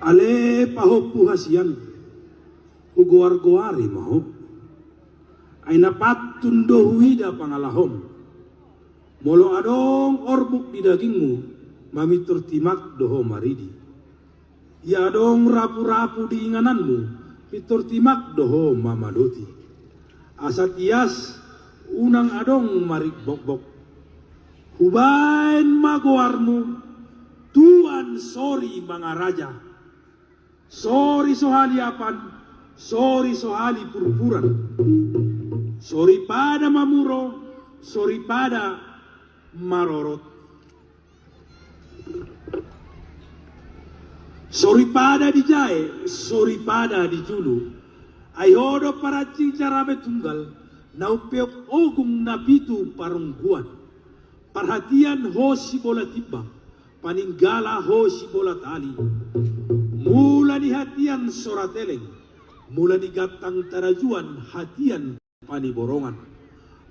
Ale pahopu hasian ugoar-goari maho ay napatun dohuida pangalahom molo adong orbuk di dagingmu mamitur timak doho maridi ya adong rapu-rapu di ingananmu mitur timak doho mamadoti asatias unang adong marik bok-bok hubain magoarmu tuan sorry mga raja sorry sohali apan sorry sohali purpuran sorry pada mamuro sorry pada marorot sorry pada dijae sorry pada dijulu ayodo para cicarabe tunggal naupeok ogung napitu parungguan perhatian hosi bola tiba paninggala hosi bola tali mula di hatian sorateleng mula di gatang tarajuan hatian paniborongan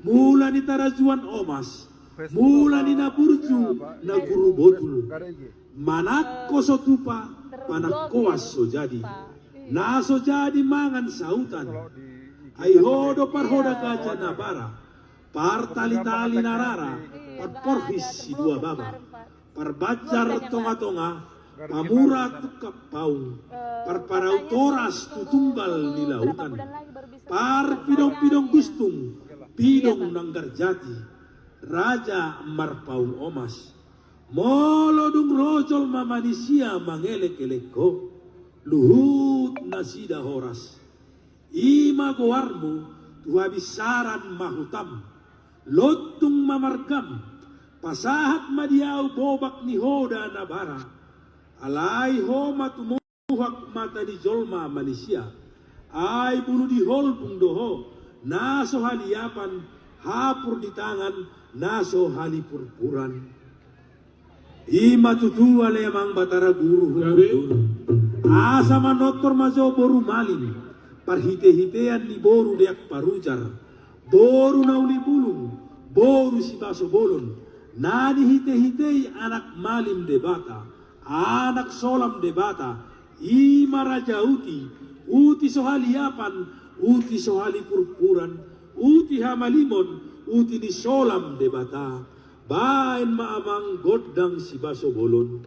mula di tarajuan omas mula di naburju na guru botul manakko sotupa panakkoas so jadi na so jadi mangan sautan ay hodo parhoda gajah nabara partali-tali narara parporhis si dua baba parbacar tonga-tonga pamura tukap paung parparau toras tutunggal di lautan par pidong-pidong gustung pidong nanggar jati raja marpaung omas molodung rojol mamanisia mangelek-eleko luhut nasida horas ima goarmu tuhabisaran mahutam lotung mamargam pasahat madiau bobak ni hoda nabara alai ho matumuhak mata di jolma manusia ai bulu di holpung doho naso haliapan hapur di tangan naso hali purpuran ima tutu ale mang batara guru asa manotor majo boru malin parhite-hitean ni boru deak parujar boru nauli bulung boru si baso bolon nadi hite-hitei anak malim debata anak solam debata ima raja uti sohaliapan uti sohali purpuran uti hamalimon uti di solam debata bain maamang godang si baso bolon